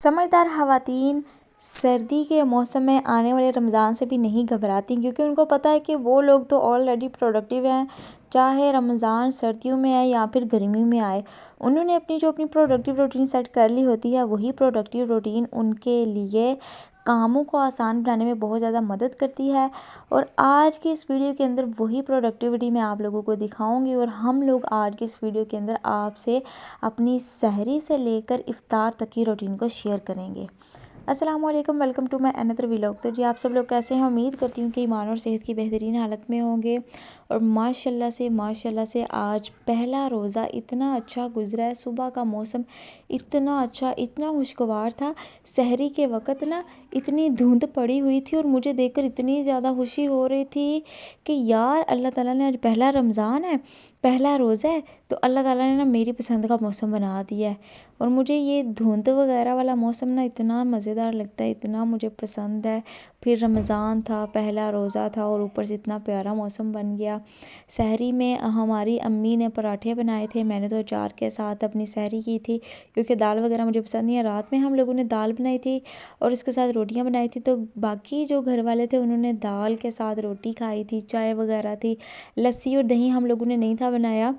समझदार ख़वातीन सर्दी के मौसम में आने वाले रमज़ान से भी नहीं घबराती, क्योंकि उनको पता है कि वो लोग तो ऑलरेडी प्रोडक्टिव हैं, चाहे रमज़ान सर्दियों में आए या फिर गर्मी में आए। उन्होंने अपनी प्रोडक्टिव रूटीन सेट कर ली होती है। वही प्रोडक्टिव रूटीन उनके लिए कामों को आसान बनाने में बहुत ज़्यादा मदद करती है। और आज की इस वीडियो के अंदर वही प्रोडक्टिविटी मैं आप लोगों को दिखाऊंगी। और हम लोग आज की इस वीडियो के अंदर आपसे अपनी सहरी से लेकर इफ्तार तक की रूटीन को शेयर करेंगे। अस्सलाम वालेकुम, welcome to my another vlog. तो जी आप सब लोग कैसे हैं? उम्मीद करती हूँ कि ईमान और सेहत की बेहतरीन हालत में होंगे। और माशाल्लाह से आज पहला रोज़ा इतना अच्छा गुजरा है। सुबह का मौसम इतना अच्छा, इतना खुशगवार था। सहरी के वक़्त ना इतनी धुंध पड़ी हुई थी और मुझे देखकर इतनी ज़्यादा खुशी हो रही थी कि यार अल्लाह ताला ने आज पहला रमज़ान है, पहला रोज़ा है, तो अल्लाह ताला ने ना मेरी पसंद का मौसम बना दिया है। और मुझे ये धुंध वगैरह वाला मौसम ना इतना मज़ेदार लगता है, इतना मुझे पसंद है। फिर रमज़ान था, पहला रोज़ा था और ऊपर से इतना प्यारा मौसम बन गया। सहरी में हमारी अम्मी ने पराठे बनाए थे, मैंने तो अचार के साथ अपनी सहरी की थी, क्योंकि दाल वगैरह मुझे पसंद नहीं है। रात में हम लोगों ने दाल बनाई थी और उसके साथ रोटियां बनाई थी। तो बाकी जो घर वाले थे उन्होंने दाल के साथ रोटी खाई थी, चाय वगैरह थी। लस्सी और दही हम लोगों ने नहीं था बनाया।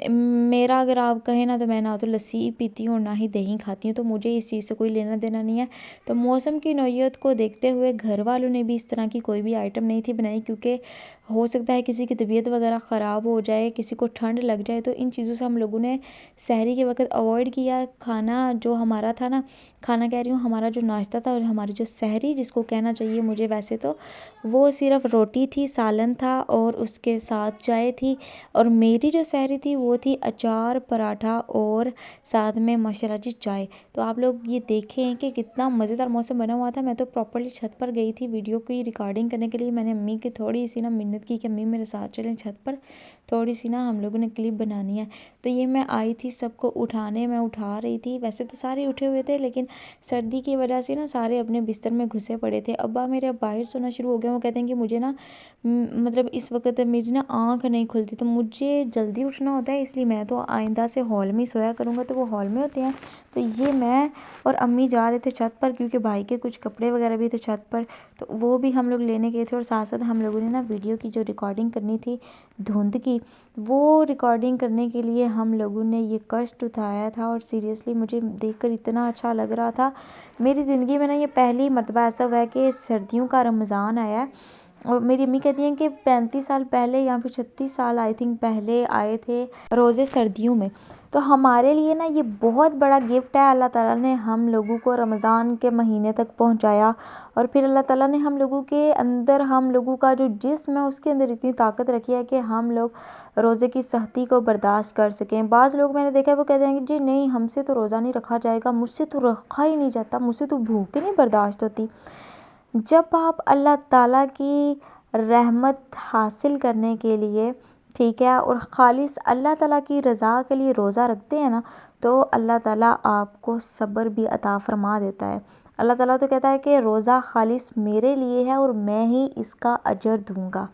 मेरा अगर आप कहें ना, तो मैं ना तो लस्सी पीती हूँ और ना ही दही खाती हूँ, तो मुझे इस चीज़ से कोई लेना देना नहीं है। तो मौसम की नौयत को देखते हुए घर वालों ने भी इस तरह की कोई भी आइटम नहीं थी बनाई, क्योंकि हो सकता है किसी की तबीयत वगैरह ख़राब हो जाए, किसी को ठंड लग जाए। तो इन चीज़ों से हम लोगों ने सहरी के वक्त अवॉइड किया। खाना जो हमारा था ना, खाना कह रही हूँ, हमारा जो नाश्ता था और हमारी जो सहरी जिसको कहना चाहिए मुझे वैसे, तो वो सिर्फ रोटी थी, सालन था और उसके साथ चाय थी। और मेरी जो सहरी थी वो थी अचार, पराठा और साथ में माशाल्लाह जी चाय। तो आप लोग ये देखें कि कितना मज़ेदार मौसम बना हुआ था। मैं तो प्रॉपर्ली छत पर गई थी वीडियो की रिकॉर्डिंग करने के लिए। मैंने अम्मी की थोड़ी सी ना मिन्नत की कि अम्मी मेरे साथ चलें छत पर, थोड़ी सी ना हम लोगों ने क्लिप बनानी है। तो ये मैं आई थी सबको उठाने, मैं उठा रही थी। वैसे तो सारे उठे हुए थे, लेकिन सर्दी की वजह से ना सारे अपने बिस्तर में घुसे पड़े थे। अब्बा मेरे अब बाहर सोना शुरू हो गया। वो कहते हैं कि मुझे ना मतलब इस वक्त मेरी ना आँख नहीं खुलती, तो मुझे जल्दी उठना होता है, इसलिए मैं तो आइंदा से हॉल में ही सोया करूँगा। तो वो हॉल में होते हैं। तो ये मैं और अम्मी जा रहे थे छत पर, क्योंकि भाई के कुछ कपड़े वगैरह भी थे छत पर, तो वो भी हम लोग लेने गए थे। और साथ साथ हम लोगों ने ना वीडियो की जो रिकॉर्डिंग करनी थी धुंध की, वो रिकॉर्डिंग करने के लिए हम लोगों ने ये कष्ट उठाया था। और सीरियसली मुझे देखकर इतना अच्छा लग रहा था। मेरी ज़िंदगी में ना ये पहली मर्तबा ऐसा हुआ है कि सर्दियों का रमज़ान आया है। और मेरी अम्मी कहती हैं कि 35 साल पहले या फिर 36 साल आई थिंक पहले आए थे रोज़े सर्दियों में। तो हमारे लिए ना ये बहुत बड़ा गिफ्ट है। अल्लाह ताला ने हम लोगों को रमज़ान के महीने तक पहुंचाया। और फिर अल्लाह ताला ने हम लोगों के अंदर, हम लोगों का जो जिस्म है उसके अंदर इतनी ताकत रखी है कि हम लोग रोज़े की सख्ती को बर्दाश्त कर सकें। बाज़ लोग मैंने देखा है वो कहते हैं कि जी नहीं, हमसे तो रोज़ा नहीं रखा जाएगा, मुझसे तो रखा ही नहीं जाता, मुझसे तो भूख ही नहीं बर्दाश्त होती। जब आप अल्लाह ताला की रहमत हासिल करने के लिए, ठीक है, और ख़ालिस अल्लाह ताला की रज़ा के लिए रोज़ा रखते हैं ना, तो अल्लाह ताला आपको सब्र भी अता फ़रमा देता है। अल्लाह ताला तो कहता है कि रोज़ा ख़ालिस मेरे लिए है और मैं ही इसका अजर दूँगा।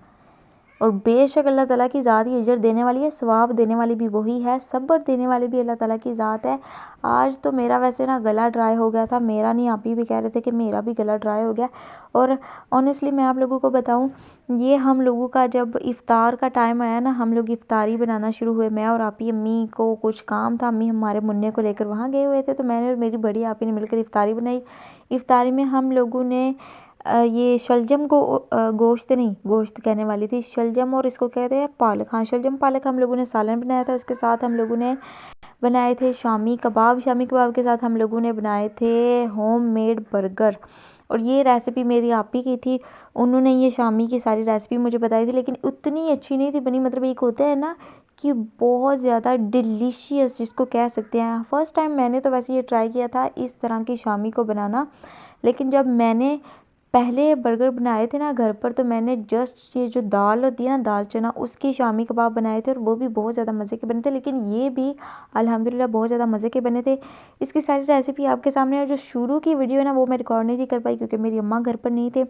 और बेशक अल्लाह ताला की ज़ात ही अजर देने वाली है, सवाब देने वाली भी वही है, सब्र देने वाली भी अल्लाह ताला की ज़ात है। आज तो मेरा वैसे ना गला ड्राई हो गया था, मेरा नहीं, आप ही भी कह रहे थे कि मेरा भी गला ड्राई हो गया। और ऑनेस्टली मैं आप लोगों को बताऊं, ये हम लोगों का जब इफ़्तार का टाइम आया ना, हम लोग इफ़्तारी बनाना शुरू हुए। मैं और आपी, अम्मी को कुछ काम था, अम्मी हमारे मुन्ने को लेकर वहाँ गए हुए थे, तो मैंने और मेरी बड़ी आपी ने मिलकर इफ़्तारी बनाई। इफ़्तारी में हम लोगों ने ये शलजम को गोश्त नहीं, गोश्त कहने वाली थी, शलजम, और इसको कहते हैं पालक। हाँ, शलजम पालक हम लोगों ने सालन बनाया था। उसके साथ हम लोगों ने बनाए थे शामी कबाब। शामी कबाब के साथ हम लोगों ने बनाए थे होममेड बर्गर। और ये रेसिपी मेरी आपी की थी, उन्होंने ये शामी की सारी रेसिपी मुझे बताई थी, लेकिन उतनी अच्छी नहीं थी बनी। मतलब एक होता है ना कि बहुत ज़्यादा डिलीशियस जिसको कह सकते हैं। फ़र्स्ट टाइम मैंने तो वैसे ये ट्राई किया था इस तरह की शामी को बनाना, लेकिन जब मैंने पहले बर्गर बनाए थे ना घर पर, तो मैंने जस्ट ये जो दाल होती है ना, दाल चना, उसकी शामी कबाब बनाए थे और वो भी बहुत ज़्यादा मज़े के बने थे। लेकिन ये भी अल्हम्दुलिल्लाह बहुत ज़्यादा मज़े के बने थे। इसकी सारी रेसिपी आपके सामने है। जो शुरू की वीडियो है ना, वो मैं रिकॉर्ड नहीं थी कर पाई क्योंकि मेरी अम्मा घर पर नहीं थे।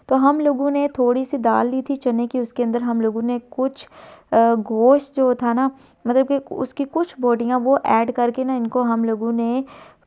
तो हम लोगों ने थोड़ी सी दाल ली थी चने की, उसके अंदर हम लोगों ने कुछ गोश्त जो था ना, मतलब कि उसकी कुछ बोटियाँ वो ऐड करके ना, इनको हम लोगों ने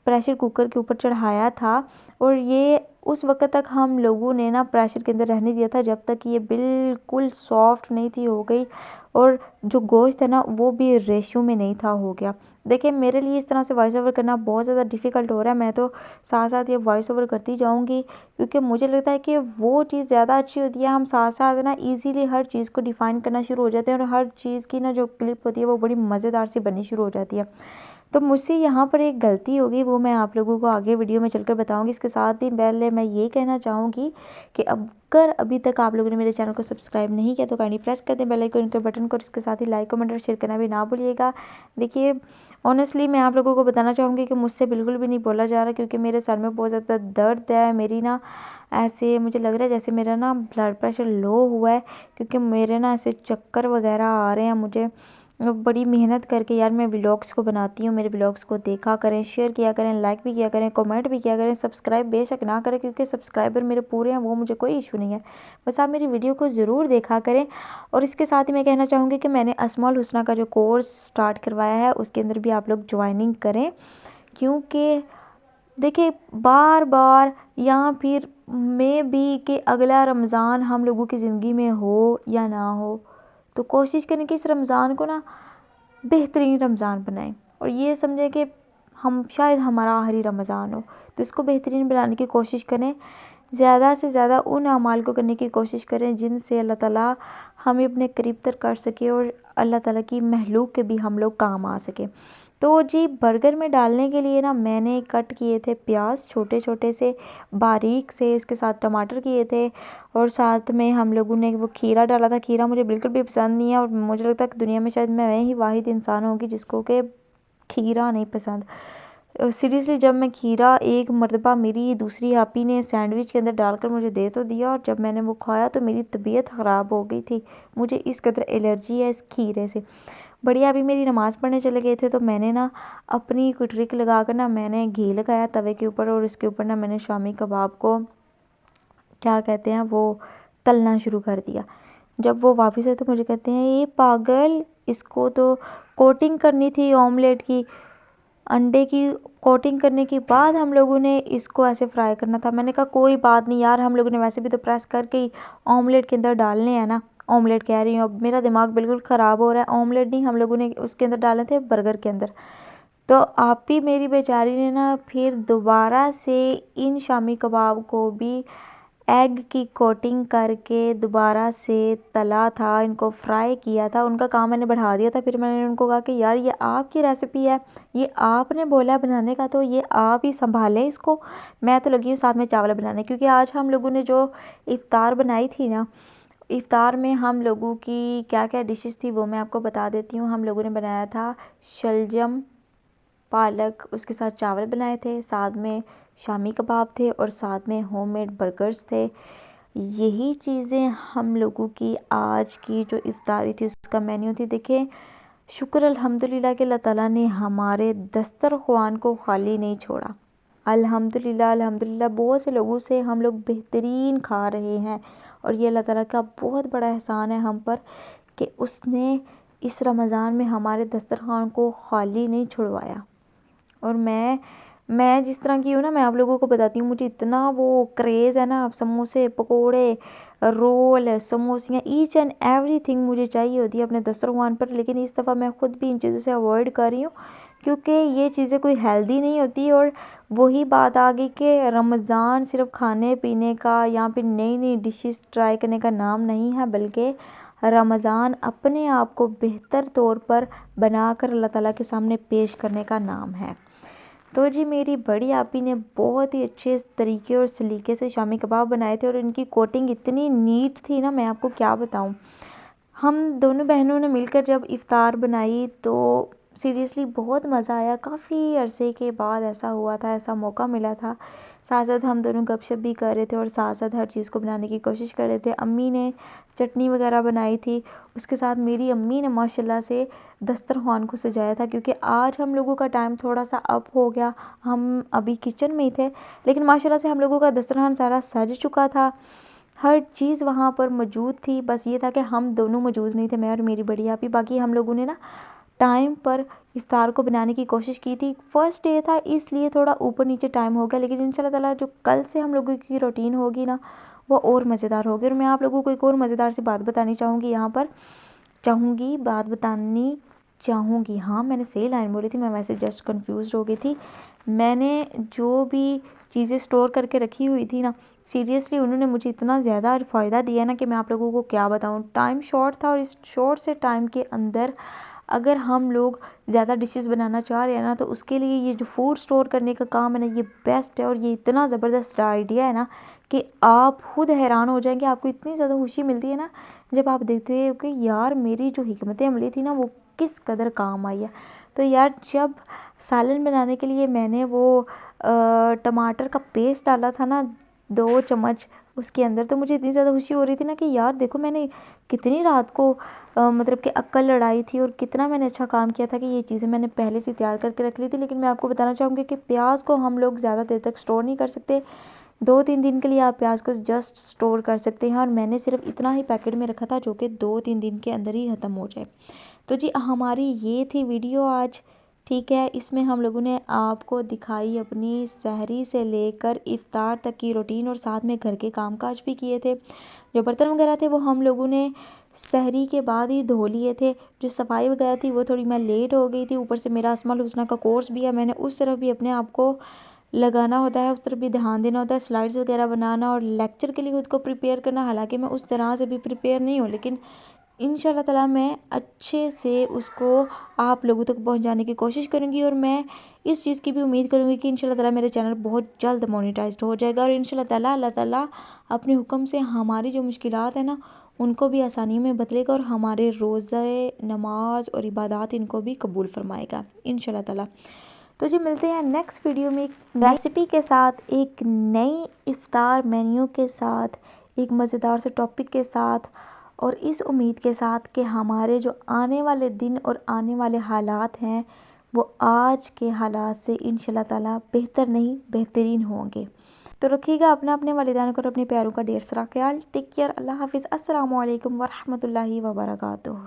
प्रेशर कुकर के ऊपर चढ़ाया था और ये उस वक्त तक हम लोगों ने ना प्रेशर के अंदर रहने दिया था जब तक ये बिल्कुल सॉफ्ट नहीं थी हो गई, और जो गोश्त है ना वो भी रेशो में नहीं था हो गया। देखिए मेरे लिए इस तरह से वॉइस ओवर करना बहुत ज़्यादा डिफ़िकल्ट हो रहा है। मैं तो साथ साथ ये वॉइस ओवर करती जाऊँगी क्योंकि मुझे लगता है कि वो चीज़ ज़्यादा अच्छी होती है। हम साथ साथ ना ईज़िली हर चीज़ को डिफ़ाइन करना शुरू हो जाते हैं और हर चीज़ की ना जो क्लिप होती है वो बड़ी मज़ेदार सी बननी शुरू हो जाती है। तो मुझसे यहाँ पर एक गलती हो गई, वो मैं आप लोगों को आगे वीडियो में चलकर बताऊँगी। इसके साथ ही पहले मैं ये कहना चाहूँगी कि अगर अभी तक आप लोगों ने मेरे चैनल को सब्सक्राइब नहीं किया तो काइंडली प्रेस कर दें बेल आइकन के बटन को, और इसके साथ ही लाइक कमेंट और शेयर करना भी ना भूलिएगा। देखिए ऑनेस्टली मैं आप लोगों को बताना चाहूँगी कि मुझसे बिल्कुल भी नहीं बोला जा रहा क्योंकि मेरे सर में बहुत ज़्यादा दर्द है। मेरी ना ऐसे मुझे लग रहा है जैसे मेरा ना ब्लड प्रेशर लो हुआ है क्योंकि मेरे ना ऐसे चक्कर वगैरह आ रहे हैं। मुझे बड़ी मेहनत करके यार मैं व्लॉग्स को बनाती हूँ। मेरे व्लॉग्स को देखा करें, शेयर किया करें, लाइक भी किया करें, कमेंट भी किया करें, सब्सक्राइब बेशक ना करें क्योंकि सब्सक्राइबर मेरे पूरे हैं, वो मुझे कोई इशू नहीं है। बस आप मेरी वीडियो को ज़रूर देखा करें। और इसके साथ ही मैं कहना चाहूँगी कि मैंने असमाउल हुस्ना का जो कोर्स स्टार्ट करवाया है उसके अंदर भी आप लोग ज्वाइनिंग करें, क्योंकि देखिए बार बार या फिर मे बी कि अगला रमज़ान हम लोगों की ज़िंदगी में हो या ना हो, तो कोशिश करें कि इस रमज़ान को ना बेहतरीन रमज़ान बनाएं और ये समझें कि हम शायद हमारा आखिरी रमज़ान हो, तो इसको बेहतरीन बनाने की कोशिश करें। ज़्यादा से ज़्यादा उन अमाल को करने की कोशिश करें जिनसे अल्लाह ताला हमें अपने करीब तर कर सके और अल्लाह ताला की महलूक के भी हम लोग काम आ सके। तो जी बर्गर में डालने के लिए ना मैंने कट किए थे प्याज छोटे छोटे से बारीक से, इसके साथ टमाटर किए थे और साथ में हम लोगों ने वो खीरा डाला था। खीरा मुझे बिल्कुल भी पसंद नहीं है और मुझे लगता है कि दुनिया में शायद मैं ही वाहिद इंसान होंगी जिसको कि खीरा नहीं पसंद। सीरियसली जब मैं खीरा एक मरतबा मेरी दूसरी आपी ने सैंडविच के अंदर डालकर मुझे दे तो दिया और जब मैंने वो खाया तो मेरी तबीयत ख़राब हो गई थी। मुझे इस कदर एलर्जी है इस खीरे से। बड़ी अभी मेरी नमाज़ पढ़ने चले गए थे तो मैंने ना अपनी कोई ट्रिक लगा कर ना मैंने घी लगाया तवे के ऊपर और उसके ऊपर ना मैंने शामी कबाब को क्या कहते हैं वो तलना शुरू कर दिया। जब वो वापस आए तो मुझे कहते हैं ये पागल, इसको तो कोटिंग करनी थी ऑमलेट की, अंडे की कोटिंग करने के बाद हम लोगों ने इसको ऐसे फ्राई करना था। मैंने कहा कोई बात नहीं यार, हम लोगों ने वैसे भी तो प्रेस करके ही ऑमलेट के अंदर डालने हैं ना। ऑमलेट कह रही हूँ, अब मेरा दिमाग बिल्कुल ख़राब हो रहा है। ऑमलेट नहीं, हम लोगों ने उसके अंदर डाले थे बर्गर के अंदर। तो आप ही मेरी बेचारी ने ना फिर दोबारा से इन शामी कबाब को भी एग की कोटिंग करके दोबारा से तला था, इनको फ्राई किया था। उनका काम मैंने बढ़ा दिया था। फिर मैंने उनको कहा कि यार ये आपकी रेसिपी है, ये आपने बोला है बनाने का, तो ये आप ही संभालें इसको। मैं तो लगी हूँ साथ में चावल बनाने, क्योंकि आज हम लोगों ने जो इफ़्तार बनाई थी ना, इफ़्तार में हम लोगों की क्या क्या डिशेस थी वो मैं आपको बता देती हूँ। हम लोगों ने बनाया था शलजम पालक, उसके साथ चावल बनाए थे, साथ में शामी कबाब थे और साथ में होममेड बर्गर्स थे। यही चीज़ें हम लोगों की आज की जो इफ़्तारी थी उसका मेन्यू थी। देखिए शुक्र अल्हम्दुलिल्लाह कि अल्लाह ताला ने हमारे दस्तरख़्वान को खाली नहीं छोड़ा। अल्हम्दुलिल्लाह अल्हम्दुलिल्लाह बहुत से लोगों से हम लोग बेहतरीन खा रहे हैं और ये अल्लाह ताला का बहुत बड़ा एहसान है हम पर कि उसने इस रमज़ान में हमारे दस्तरख़्वान को खाली नहीं छुड़वाया। और मैं जिस तरह की हूँ ना, मैं आप लोगों को बताती हूँ, मुझे इतना वो क्रेज़ है ना समोसे, पकोड़े, रोल, समोसियाँ, ईच एंड एवरीथिंग मुझे चाहिए होती है अपने दस्तरख़्वान पर। लेकिन इस दफ़ा मैं ख़ुद भी इन चीज़ों से अवॉइड कर रही हूँ क्योंकि ये चीज़ें कोई हेल्दी नहीं होती। और वही बात आ गई कि रमज़ान सिर्फ खाने पीने का या फिर नई नई डिशेस ट्राई करने का नाम नहीं है, बल्कि रमज़ान अपने आप को बेहतर तौर पर बनाकर अल्लाह ताला के सामने पेश करने का नाम है। तो जी मेरी बड़ी आपी ने बहुत ही अच्छे तरीके और सलीके से शामी कबाब बनाए थे और इनकी कोटिंग इतनी नीट थी ना, मैं आपको क्या बताऊं। हम दोनों बहनों ने मिलकर जब इफ़्तार बनाई तो सीरियसली बहुत मज़ा आया। काफ़ी अरसे के बाद ऐसा हुआ था, ऐसा मौका मिला था। साथ साथ हम दोनों गपशप भी कर रहे थे और साथ साथ हर चीज़ को बनाने की कोशिश कर रहे थे। अम्मी ने चटनी वगैरह बनाई थी, उसके साथ मेरी अम्मी ने माशाल्लाह से दस्तरख़्वान को सजाया था क्योंकि आज हम लोगों का टाइम थोड़ा सा अप हो गया। हम अभी किचन में ही थे लेकिन माशाल्लाह से हम लोगों का दस्तरख़्वान सारा सज चुका था, हर चीज़ वहाँ पर मौजूद थी। बस ये था कि हम दोनों मौजूद नहीं थे, मैं और मेरी बड़ी आपी। बाकी हम लोगों ने ना टाइम पर इफ्तार को बनाने की कोशिश की थी। फर्स्ट डे था इसलिए थोड़ा ऊपर नीचे टाइम हो गया, लेकिन इंशाल्लाह ताला जो कल से हम लोगों की रूटीन होगी ना वो और मज़ेदार होगी। और मैं आप लोगों को एक और मज़ेदार सी बात बतानी चाहूँगी यहाँ पर, बात बतानी चाहूँगी, हाँ मैंने सही लाइन बोली थी, मैं वैसे जस्ट कंफ्यूज हो गई थी। मैंने जो भी चीज़ें स्टोर करके रखी हुई थी ना, सीरियसली उन्होंने मुझे इतना ज़्यादा फ़ायदा दिया ना कि मैं आप लोगों को क्या बताऊँ। टाइम शॉर्ट था और इस शॉर्ट से टाइम के अंदर अगर हम लोग ज़्यादा डिशेस बनाना चाह रहे हैं ना, तो उसके लिए ये जो फूड स्टोर करने का काम है ना, ये बेस्ट है। और ये इतना ज़बरदस्त आइडिया है ना कि आप खुद हैरान हो जाएंगे। आपको इतनी ज़्यादा खुशी मिलती है ना जब आप देखते हो कि यार मेरी जो हिकमत अमली थी ना वो किस कदर काम आई है। तो यार जब सालन बनाने के लिए मैंने वो टमाटर का पेस्ट डाला था ना 2 चम्मच उसके अंदर, तो मुझे इतनी ज़्यादा खुशी हो रही थी ना कि यार देखो मैंने कितनी रात को मतलब कि अक्ल लड़ाई थी और कितना मैंने अच्छा काम किया था कि ये चीज़ें मैंने पहले से तैयार करके रख ली थी। लेकिन मैं आपको बताना चाहूँगी कि प्याज को हम लोग ज़्यादा देर तक स्टोर नहीं कर सकते। 2-3 दिन के लिए आप प्याज को जस्ट स्टोर कर सकते हैं, और मैंने सिर्फ इतना ही पैकेट में रखा था जो कि 2-3 दिन के अंदर ही ख़त्म हो जाए। तो जी हमारी ये थी वीडियो आज, ठीक है। इसमें हम लोगों ने आपको दिखाई अपनी सहरी से लेकर इफ्तार तक की रूटीन, और साथ में घर के कामकाज भी किए थे। जो बर्तन वगैरह थे वो हम लोगों ने सहरी के बाद ही धो लिए थे। जो सफाई वगैरह थी वो थोड़ी मैं लेट हो गई थी, ऊपर से मेरा अस्माउल हुस्ना का कोर्स भी है, मैंने उस तरफ भी अपने आप को लगाना होता है, उस तरफ भी ध्यान देना होता है, स्लाइड्स वगैरह बनाना और लेक्चर के लिए खुद को प्रिपेयर करना। हालांकि मैं उस तरह से भी प्रिपेयर नहीं हूँ, लेकिन इंशाल्लाह ताला मैं अच्छे से उसको आप लोगों तक पहुंचाने की कोशिश करूंगी। और मैं इस चीज़ की भी उम्मीद करूंगी कि इंशाल्लाह ताला मेरा चैनल बहुत जल्द मोनेटाइज्ड हो जाएगा, और इंशाल्लाह ताला अल्लाह ताला अपने हुक्म से हमारी जो मुश्किलात है ना उनको भी आसानी में बदलेगा, और हमारे रोज़े नमाज और इबादत इनको भी कबूल फरमाएगा इंशाल्लाह ताला। तो जी मिलते हैं नेक्स्ट वीडियो में एक रेसिपी के साथ, एक नई इफ्तार मेन्यू के साथ, एक मज़ेदार से टॉपिक के साथ, और इस उम्मीद के साथ कि हमारे जो आने वाले दिन और आने वाले हालात हैं वो आज के हालात से इंशाल्लाह ताला बेहतर नहीं बेहतरीन होंगे। तो रखिएगा अपना, अपने वालिदैन को और अपने प्यारों का ढेर सारा ख्याल। टेक केयर, अल्लाह हाफिज़, अस्सलामु अलैकुम वरहमतुल्लाहि वबरकातुहू।